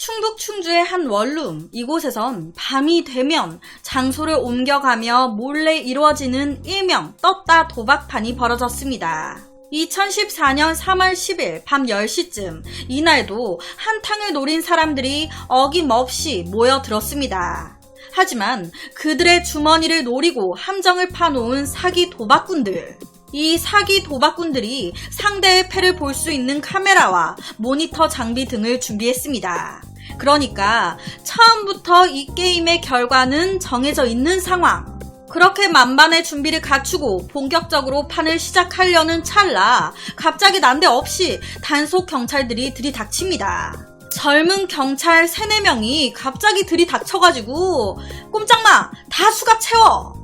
충북 충주의 한 원룸, 이곳에선 밤이 되면 장소를 옮겨가며 몰래 이루어지는 일명 떴다 도박판이 벌어졌습니다. 2014년 3월 10일 밤 10시쯤 이날도 한탕을 노린 사람들이 어김없이 모여들었습니다. 하지만 그들의 주머니를 노리고 함정을 파놓은 사기 도박꾼들. 이 사기 도박꾼들이 상대의 패를 볼 수 있는 카메라와 모니터 장비 등을 준비했습니다. 그러니까 처음부터 이 게임의 결과는 정해져 있는 상황. 그렇게 만반의 준비를 갖추고 본격적으로 판을 시작하려는 찰나 갑자기 난데없이 단속 경찰들이 들이닥칩니다. 젊은 경찰 3-4명이 갑자기 들이닥쳐가지고 꼼짝마! 다 수갑 채워!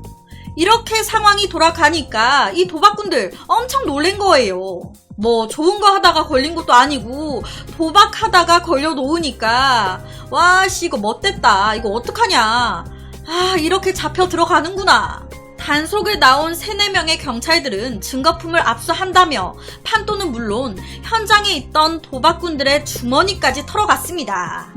이렇게 상황이 돌아가니까 이 도박꾼들 엄청 놀란 거예요. 뭐 좋은 거 하다가 걸린 것도 아니고 도박하다가 걸려 놓으니까 와씨 이거 못됐다. 이거 어떡하냐. 아 이렇게 잡혀 들어가는구나. 단속을 나온 3-4명의 경찰들은 증거품을 압수한다며 판도는 물론 현장에 있던 도박꾼들의 주머니까지 털어갔습니다.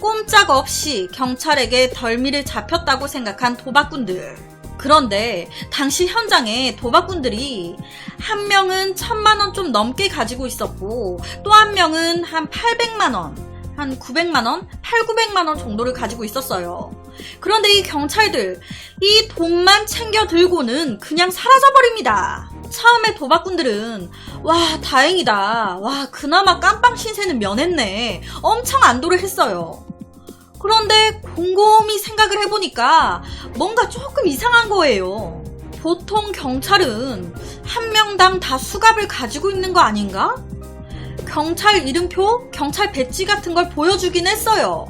꼼짝없이 경찰에게 덜미를 잡혔다고 생각한 도박꾼들. 그런데 당시 현장에 도박꾼들이 한 명은 1000만원 좀 넘게 가지고 있었고 또 한 명은 한 800만원, 한 900만원, 8,900만원 정도를 가지고 있었어요. 그런데 이 경찰들 이 돈만 챙겨 들고는 그냥 사라져버립니다. 처음에 도박꾼들은 와 다행이다. 와 그나마 깜빵 신세는 면했네. 엄청 안도를 했어요. 그런데 곰곰이 생각을 해보니까 뭔가 조금 이상한 거예요. 보통 경찰은 한 명당 다 수갑을 가지고 있는 거 아닌가? 경찰 이름표, 경찰 배지 같은 걸 보여주긴 했어요.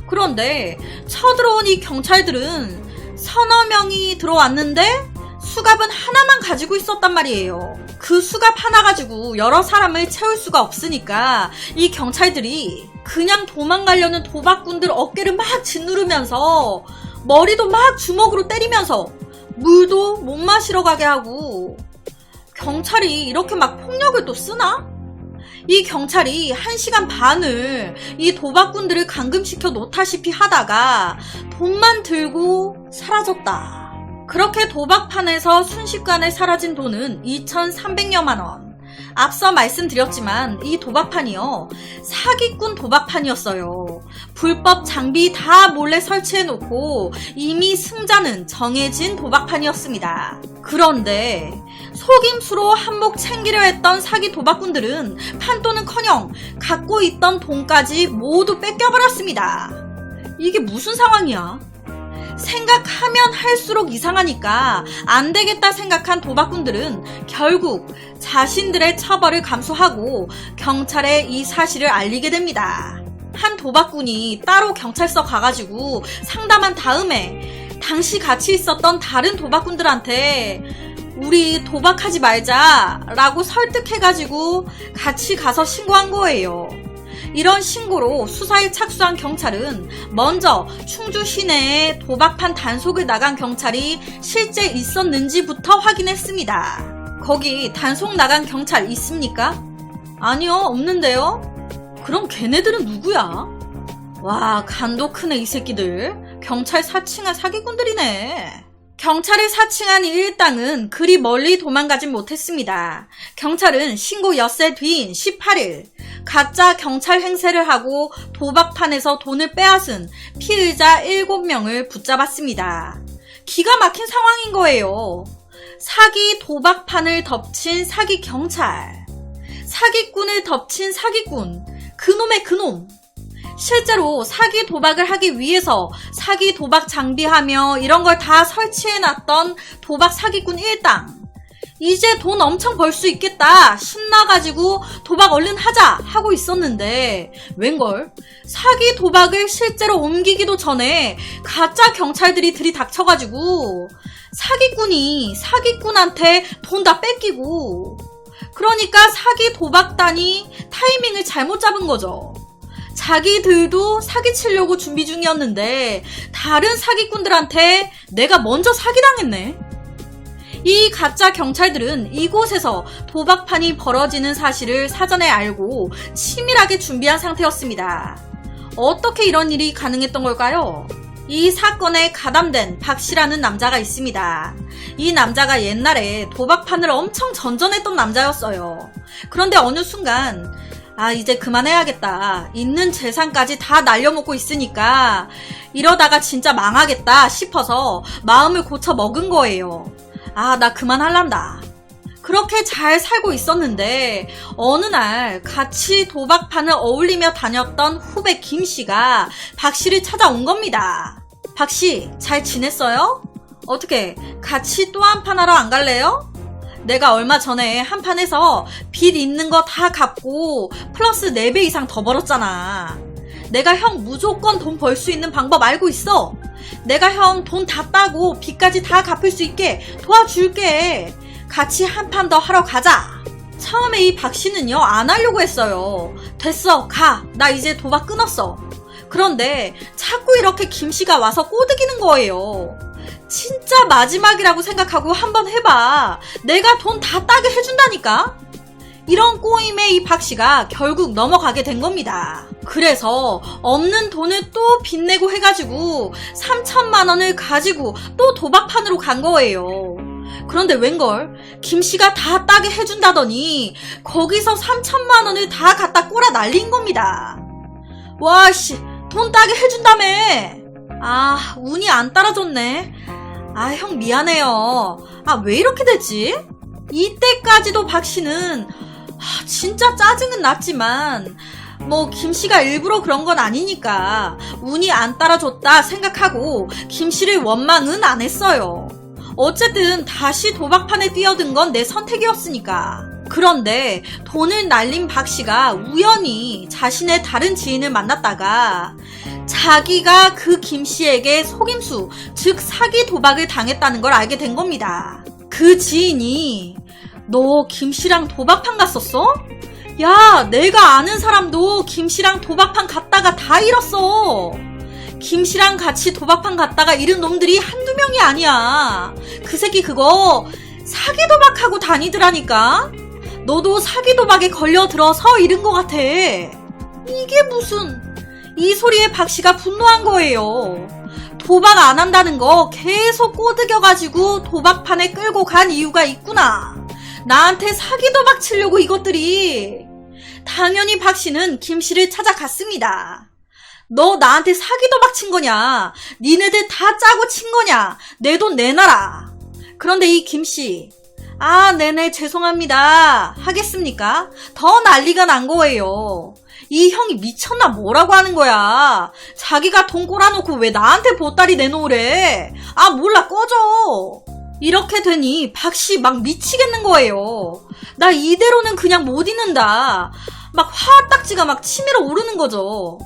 그런데 쳐들어온 이 경찰들은 서너 명이 들어왔는데 수갑은 하나만 가지고 있었단 말이에요. 그 수갑 하나 가지고 여러 사람을 채울 수가 없으니까 이 경찰들이 그냥 도망가려는 도박꾼들 어깨를 막 짓누르면서 머리도 막 주먹으로 때리면서 물도 못 마시러 가게 하고. 경찰이 이렇게 막 폭력을 또 쓰나? 이 경찰이 1시간 반을 이 도박꾼들을 감금시켜 놓다시피 하다가 돈만 들고 사라졌다. 그렇게 도박판에서 순식간에 사라진 돈은 2,300여만 원. 앞서 말씀드렸지만 이 도박판이요. 사기꾼 도박판이었어요. 불법 장비 다 몰래 설치해놓고 이미 승자는 정해진 도박판이었습니다. 그런데 속임수로 한몫 챙기려 했던 사기 도박꾼들은 판도는커녕 갖고 있던 돈까지 모두 뺏겨버렸습니다. 이게 무슨 상황이야? 생각하면 할수록 이상하니까 안 되겠다 생각한 도박꾼들은 결국 자신들의 처벌을 감수하고 경찰에 이 사실을 알리게 됩니다. 한 도박꾼이 따로 경찰서 가가지고 상담한 다음에 당시 같이 있었던 다른 도박꾼들한테 우리 도박하지 말자 라고 설득해가지고 같이 가서 신고한 거예요. 이런 신고로 수사에 착수한 경찰은 먼저 충주 시내에 도박판 단속을 나간 경찰이 실제 있었는지부터 확인했습니다. 거기 단속 나간 경찰 있습니까? 아니요, 없는데요? 그럼 걔네들은 누구야? 와, 간도 크네 이 새끼들. 경찰 사칭한 사기꾼들이네. 경찰을 사칭한 이 일당은 그리 멀리 도망가진 못했습니다. 경찰은 신고 엿새 뒤인 18일 가짜 경찰 행세를 하고 도박판에서 돈을 빼앗은 피의자 7명을 붙잡았습니다. 기가 막힌 상황인 거예요. 사기 도박판을 덮친 사기 경찰, 사기꾼을 덮친 사기꾼, 그놈의 그놈. 실제로 사기 도박을 하기 위해서 사기 도박 장비하며 이런 걸 다 설치해놨던 도박 사기꾼 일당. 이제 돈 엄청 벌 수 있겠다 신나가지고 도박 얼른 하자 하고 있었는데 웬걸 사기 도박을 실제로 옮기기도 전에 가짜 경찰들이 들이닥쳐가지고 사기꾼이 사기꾼한테 돈 다 뺏기고, 그러니까 사기 도박단이 타이밍을 잘못 잡은 거죠. 자기들도 사기치려고 준비 중이었는데 다른 사기꾼들한테 내가 먼저 사기당했네. 이 가짜 경찰들은 이곳에서 도박판이 벌어지는 사실을 사전에 알고 치밀하게 준비한 상태였습니다. 어떻게 이런 일이 가능했던 걸까요? 이 사건에 가담된 박 씨라는 남자가 있습니다. 이 남자가 옛날에 도박판을 엄청 전전했던 남자였어요. 그런데 어느 순간 이제 그만해야겠다. 있는 재산까지 다 날려먹고 있으니까 이러다가 진짜 망하겠다 싶어서 마음을 고쳐 먹은 거예요. 나 그만할란다. 그렇게 잘 살고 있었는데 어느 날 같이 도박판을 어울리며 다녔던 후배 김 씨가 박 씨를 찾아온 겁니다. 박 씨, 잘 지냈어요? 어떻게 같이 또 한 판 하러 안 갈래요? 내가 얼마 전에 한 판 해서 빚 있는 거 다 갚고 플러스 4배 이상 더 벌었잖아. 내가 형 무조건 돈 벌 수 있는 방법 알고 있어. 내가 형 돈 다 따고 빚까지 다 갚을 수 있게 도와줄게. 같이 한 판 더 하러 가자. 처음에 이 박 씨는요, 안 하려고 했어요. 됐어, 가. 나 이제 도박 끊었어. 그런데 자꾸 이렇게 김 씨가 와서 꼬드기는 거예요. 진짜 마지막이라고 생각하고 한번 해봐. 내가 돈 다 따게 해준다니까? 이런 꼬임에 이 박 씨가 결국 넘어가게 된 겁니다. 그래서 없는 돈을 또 빚내고 해가지고 3천만 원을 가지고 또 도박판으로 간 거예요. 그런데 웬걸 김 씨가 다 따게 해준다더니 거기서 3천만 원을 다 갖다 꼬라 날린 겁니다. 와씨, 돈 따게 해준다며. 운이 안 따라줬네. 형 미안해요. 왜 이렇게 됐지? 이때까지도 박 씨는 진짜 짜증은 났지만 김 씨가 일부러 그런 건 아니니까 운이 안 따라줬다 생각하고 김 씨를 원망은 안 했어요. 어쨌든 다시 도박판에 뛰어든 건 내 선택이었으니까. 그런데 돈을 날린 박 씨가 우연히 자신의 다른 지인을 만났다가 자기가 그 김 씨에게 속임수, 즉 사기 도박을 당했다는 걸 알게 된 겁니다. 그 지인이 너 김 씨랑 도박판 갔었어? 야, 내가 아는 사람도 김 씨랑 도박판 갔다가 다 잃었어. 김 씨랑 같이 도박판 갔다가 잃은 놈들이 한두 명이 아니야. 그 새끼 그거 사기 도박하고 다니더라니까? 너도 사기 도박에 걸려들어서 잃은 것 같아. 이게 무슨... 이 소리에 박 씨가 분노한 거예요. 도박 안 한다는 거 계속 꼬드겨가지고 도박판에 끌고 간 이유가 있구나. 나한테 사기 도박 치려고 이것들이. 당연히 박 씨는 김 씨를 찾아갔습니다. 너 나한테 사기 도박 친 거냐? 니네들 다 짜고 친 거냐? 내 돈 내놔라. 그런데 이 김 씨, 네네 죄송합니다 하겠습니까? 더 난리가 난 거예요. 이 형이 미쳤나 뭐라고 하는 거야. 자기가 돈 꼬라놓고 왜 나한테 보따리 내놓으래. 몰라 꺼져. 이렇게 되니 박 씨 막 미치겠는 거예요. 나 이대로는 그냥 못 있는다. 막 화딱지가 막 치밀어 오르는 거죠.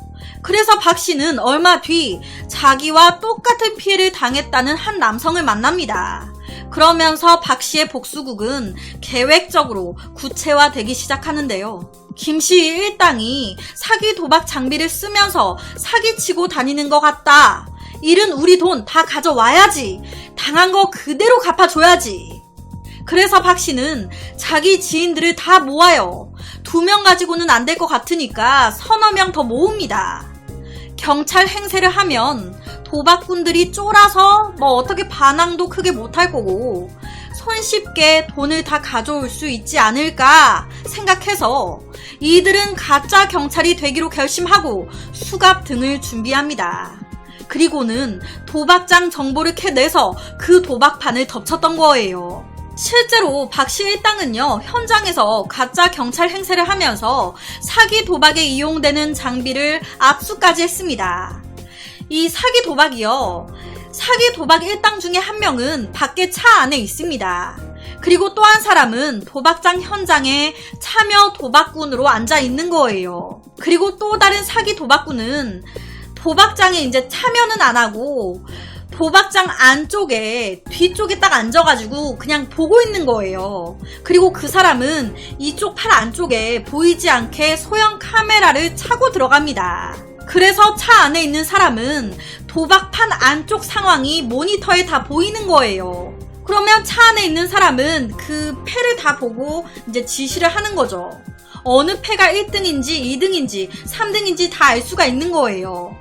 그래서 박 씨는 얼마 뒤 자기와 똑같은 피해를 당했다는 한 남성을 만납니다. 그러면서 박 씨의 복수극은 계획적으로 구체화되기 시작하는데요. 김 씨 일당이 사기 도박 장비를 쓰면서 사기치고 다니는 것 같다. 잃은 우리 돈 다 가져와야지. 당한 거 그대로 갚아줘야지. 그래서 박 씨는 자기 지인들을 다 모아요. 2명 가지고는 안 될 것 같으니까 서너 명 더 모읍니다. 경찰 행세를 하면 도박꾼들이 쫄아서 어떻게 반항도 크게 못할 거고 손쉽게 돈을 다 가져올 수 있지 않을까 생각해서 이들은 가짜 경찰이 되기로 결심하고 수갑 등을 준비합니다. 그리고는 도박장 정보를 캐내서 그 도박판을 덮쳤던 거예요. 실제로 박 씨 일당은요, 현장에서 가짜 경찰 행세를 하면서 사기 도박에 이용되는 장비를 압수까지 했습니다. 이 사기 도박이요, 사기 도박 일당 중에 한 명은 밖에 차 안에 있습니다. 그리고 또 한 사람은 도박장 현장에 참여 도박꾼으로 앉아 있는 거예요. 그리고 또 다른 사기 도박꾼은 도박장에 이제 참여는 안 하고 도박장 안쪽에 뒤쪽에 딱 앉아가지고 그냥 보고 있는 거예요. 그리고 그 사람은 이쪽 팔 안쪽에 보이지 않게 소형 카메라를 차고 들어갑니다. 그래서 차 안에 있는 사람은 도박판 안쪽 상황이 모니터에 다 보이는 거예요. 그러면 차 안에 있는 사람은 그 패를 다 보고 이제 지시를 하는 거죠. 어느 패가 1등인지 2등인지 3등인지 다 알 수가 있는 거예요.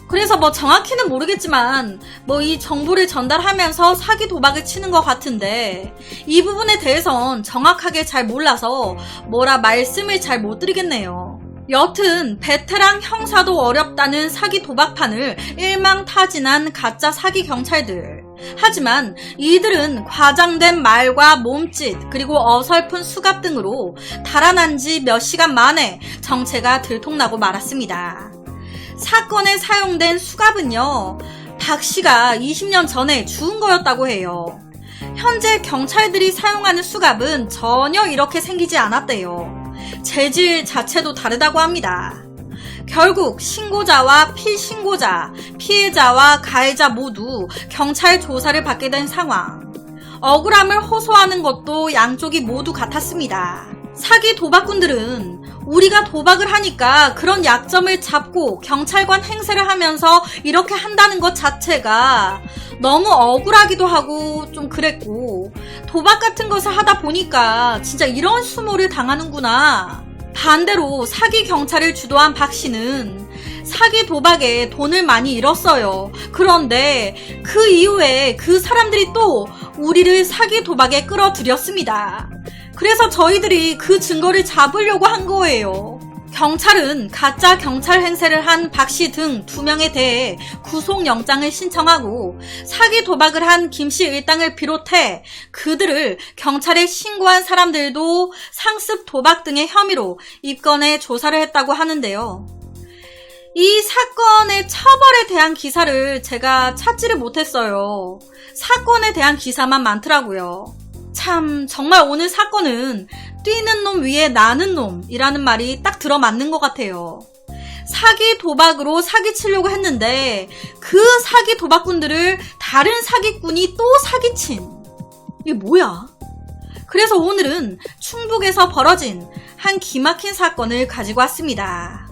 그래서 뭐 정확히는 모르겠지만 뭐 이 정보를 전달하면서 사기 도박을 치는 것 같은데 이 부분에 대해선 정확하게 잘 몰라서 뭐라 말씀을 잘 못 드리겠네요. 여튼 베테랑 형사도 어렵다는 사기 도박판을 일망타진한 가짜 사기 경찰들. 하지만 이들은 과장된 말과 몸짓 그리고 어설픈 수갑 등으로 달아난 지 몇 시간 만에 정체가 들통나고 말았습니다. 사건에 사용된 수갑은요, 박 씨가 20년 전에 주운 거였다고 해요. 현재 경찰들이 사용하는 수갑은 전혀 이렇게 생기지 않았대요. 재질 자체도 다르다고 합니다. 결국 신고자와 피신고자, 피해자와 가해자 모두 경찰 조사를 받게 된 상황. 억울함을 호소하는 것도 양쪽이 모두 같았습니다. 사기 도박꾼들은 우리가 도박을 하니까 그런 약점을 잡고 경찰관 행세를 하면서 이렇게 한다는 것 자체가 너무 억울하기도 하고 좀 그랬고, 도박 같은 것을 하다 보니까 진짜 이런 수모를 당하는구나. 반대로 사기 경찰을 주도한 박 씨는 사기 도박에 돈을 많이 잃었어요. 그런데 그 이후에 그 사람들이 또 우리를 사기 도박에 끌어들였습니다. 그래서 저희들이 그 증거를 잡으려고 한 거예요. 경찰은 가짜 경찰 행세를 한 박 씨 등 2명에 대해 구속영장을 신청하고 사기 도박을 한 김 씨 일당을 비롯해 그들을 경찰에 신고한 사람들도 상습 도박 등의 혐의로 입건해 조사를 했다고 하는데요. 이 사건의 처벌에 대한 기사를 제가 찾지를 못했어요. 사건에 대한 기사만 많더라고요. 참 정말 오늘 사건은 뛰는 놈 위에 나는 놈이라는 말이 딱 들어맞는 것 같아요. 사기 도박으로 사기치려고 했는데 그 사기 도박꾼들을 다른 사기꾼이 또 사기친. 이게 뭐야? 그래서 오늘은 충북에서 벌어진 한 기막힌 사건을 가지고 왔습니다.